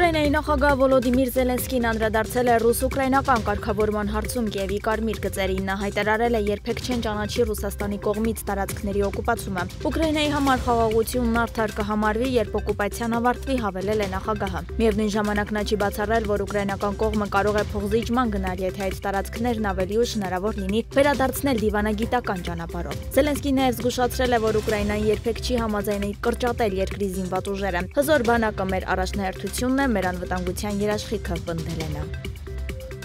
Ուկրաինայի նախագահ Վոլոդիմիր Զելենսկին անդրադարձել է ռուս-ուկրաինական կարգավորման հարցում Կիևի կարմիր գծերին։ Նա հայտարարել է երբեք չեն ճանաչի Ռուսաստանի կողմից տարածքների օկուպացումը։ Ուկրաինայի համար խաղաղությունն արդար կհամարվի, երբ օկուպացիան ավարտվի, հավելել է նախագահը։ Միևնույն ժամանակ նա չի բացառել, որ ուկրաինական կողմը կարող է փոխզիջման գնալ, եթե այդ տարածքներն ավելի ուշ հնարավոր լինի վերադարձնել դիվանագիտական ճանապարհով։ Զելենսկին նաև զգուշացրել է, որ Ուկրաինան երբեք չի համաձայնի կրճատել երկրի զինված ուժերը։ Հզոր բանակը մեր առաջնահերթությունն է, մեր անվտանգության երաշխիքը, պնդել է նա։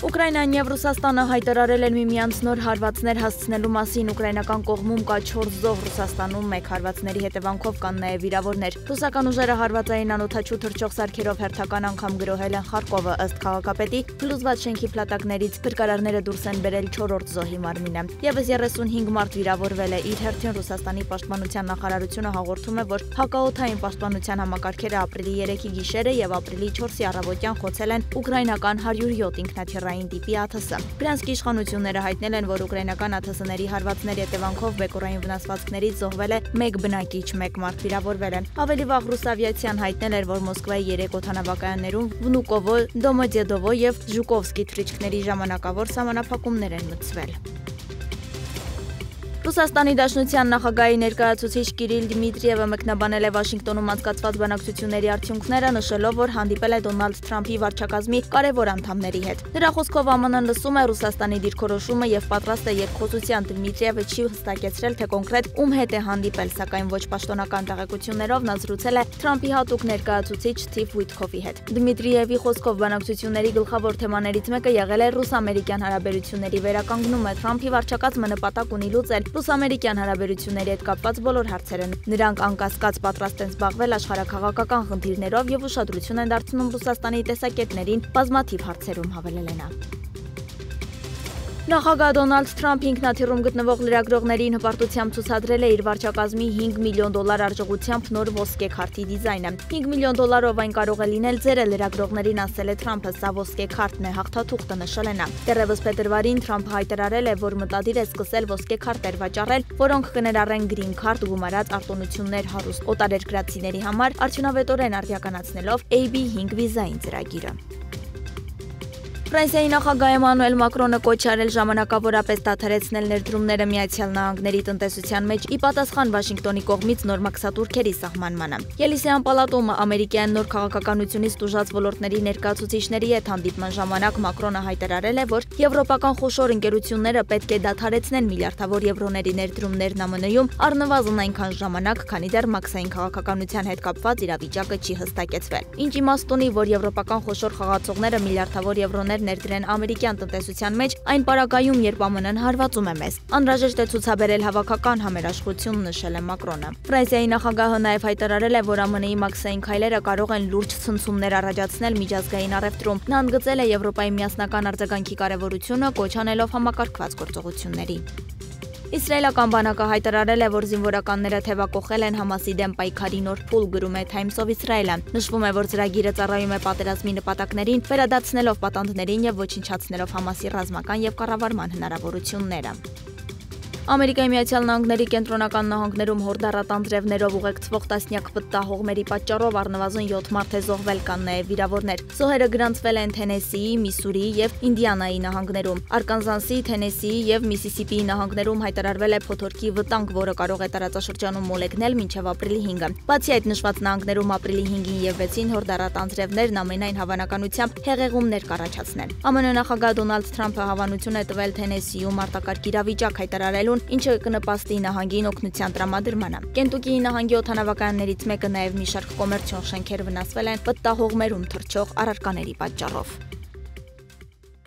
Ուկրաինան և Ռուսաստանը հայտարարել են միմյանց նոր հարվածներ հասցնելու մասին։ Ուկրաինական կողմում կա 4 զոհ, Ռուսաստանում 1 հարվածների հետևանքով կան նաև վիրավորներ։ Ռուսական ուժերը հարվածային անօդաչու թռչող սարքերով հերթական անգամ գրոհել են Խարկովը, ըստ քաղաքապետի, փլուզված շենքի փլատակներից փրկարարները դուրս են բերել 4-րդ զոհի մարմինը։ Եվս 35 մարդ վիրավորվել է։ Իր հերթին Ռուսաստանի պաշտպանության նախարարությունը հաղորդում է, որ հակաօդային պաշտպանության համակարգերը ապրիլի 3-ի գիշերը եւ ապրիլի 4-ի առավոտյան խոցել են ուկրաինական 107 ինքնաթիռային տիպի ԱԹՍ։ Բրյանսկի իշխանությունները հայտնել են, որ ուկրաինական ԱԹՍ-ների հարվածների հետևանքով բեկորային վնասվածքներից զոհվել է 1 բնակիչ, 1 մարդ վիրավորվել է։ Ավելի վաղ ռուս ավիացիան հայտնել էր, որ Մոսկվայի 3 օդանավակայաններում Վնուկովո, Դոմոդեդովո եւ Ժուկովսկի թռիչքների ժամանակավոր սահմանափակումներ են մտցվել։ Ռուսաստանի Դաշնության նախագահի ներկայացուցիչ Կիրիլ Դմիտրիևը մեկնաբանել է Վաշինգտոնում անցկացված բանակցությունների արդյունքները, նշելով, որ հանդիպել է Դոնալդ Թրամփի վարչակազմի կարևոր անդամների հետ։ Նրա խոսքով ԱՄՆ-ն լսում է Ռուսաստանի դիրքորոշումը եւ պատրաստ է երկխոսության։ Դմիտրիևը չի հստակեցրել, թե կոնկրետ ում հետ է հանդիպել, սակայն ոչ պաշտոնական տեղեկություններով նա զրուցել է Թրամփի հատուկ ներկայացուցիչ Սթիվ Ուիթքոֆի հետ։ Դմիտրիևի խոսքով բանակցությունների գլխավոր թեմաներից մեկը եղել է ռուս-ամերիկյան հարաբերությունների վերականգնումը։ Թրամփի վարչակազմը նպատակ ունի լուծել ռուս-ամերիկյան հարաբերությունների հետ կապված բոլոր հարցերը։ Նրանք անկասկած պատրաստ են զբաղվել աշխարհաքաղաքական խնդիրներով եւ ուշադրություն են դարձնում Ռուսաստանի տեսակետներին բազմաթիվ հարցերում, հավելել է նա։ Նախագահ Դոնալդ Թրամփը ինքնաթիռում գտնվող լրագրողներին հպարտությամբ ցուցադրել է իր վարչակազմի $5 միլիոն արժողությամբ նոր ոսկե քարտի դիզայնը։ $5 միլիոն այն կարող է լինել ձերը, լրագրողներին ասել է Թրամփը, սա ոսկե քարտն է, հաղթաթուղթը, նշել է նա։ Դեռևս փետրվարին Թրամփը հայտարարել է, որ մտադիր է սկսել ոսկե քարտեր վաճառել, որոնք կներառեն գրին քարտ, գումարած արտոնություններ հարուստ օտարերկրացիների համար, արդյունավետորեն արդիականացնելով AB5 վիզային ծրագիրը։ Ֆրանսիայի նախագահ Էմանուել Մակրոնը կոչ արել ժամանակավորապես դադարեցնել ներդրումները Միացյալ Նահանգների տնտեսության մեջ ի պատասխան Վաշինգտոնի կողմից նոր մաքսատուրքերի սահմանմանը։ Ելիսեյան պալատում ամերիկյան նոր քաղաքականությունից տուժած ոլորտների ներկայացուցիչների հետ հանդիպման ժամանակ Մակրոնը հայտարարել է, որ եվրոպական խոշոր ընկերությունները պետք է դադարեցնեն միլիարդավոր եվրոների ներդրումներն ԱՄՆ-ում առնվազն այնքան ժամանակ, քանի դեռ մաքսային քաղաքականության հետ կապված իրավիճակը չի հստակեցվել։ Ինչ իմաստ ունի, որ եվրոպական խոշոր խաղացողները միլիարդավոր եվրոներ ներդրեն ամերիկյան տնտեսության մեջ այն պարագայում, երբ ԱՄՆ-ն հարվածում է մեզ։ Անհրաժեշտ է ցուցաբերել հավաքական համերաշխություն, նշել է Մակրոնը։ Ֆրանսիայի նախագահը նաև հայտարարել է, որ ԱՄՆ-ի մաքսային քայլերը կարող են լուրջ ցնցումներ առաջացնել միջազգային առևտրում։ Նա ընդգծել է Եվրոպայի միասնական արձագանքի կարևորությունը, կոչ անելով համակարգված գործողությունների։ Իսրայելական բանակը հայտարարել է, որ զինվորականները թևակոխել են Համասի դեմ պայքարի նոր փուլ, գրում է Times of Israel-ը։ Նշվում է, որ ծրագիրը ծառայում է պատերազմի նպատակներին, վերադարձնելով պատանդներին եւ ոչնչացնելով Համասի ռազմական եւ կառավարման հնարավորությունները։ Ամերիկայի Միացյալ Նահանգների կենտրոնական նահանգներում հորդառատ անձրևներով ուղեկցվող տասնյակ պտտահողմերի պատճառով առնվազն 7 մարդ է զոհվել, կան նաև վիրավորներ։ Զոհերը գրանցվել են Թենեսիի, Միսուրիի եւ Ինդիանայի նահանգներում։ Արկանսասի, Թենեսիի եւ Միսիսիպիի նահանգներում հայտարարվել է փոթորկի վտանգ, որը կարող է տարածաշրջանում մոլեգնել մինչև ապրիլի 5-ը։ Բացի այդ, նշված նահանգներում ապրիլի 5-ին եւ 6-ին հորդառատ անձրևներն ամենայն հավանականությամբ հեղեղումներ կառաջացնեն։ ԱՄՆ նախագահ Դոնալդ Թրամփը հավանություն է տվել Թենեսիում արտակարգ իրավիճակ հայտարարելուն, ինչը կնպաստի նահանգին օգնության տրամադրմանը։ Կենտուկիի նահանգի օդանավակայաններից մեկը նաև մի շարք կոմերցիոն շենքեր վնասվել են պտտահողմերում թռչող առարկաների պատճառով։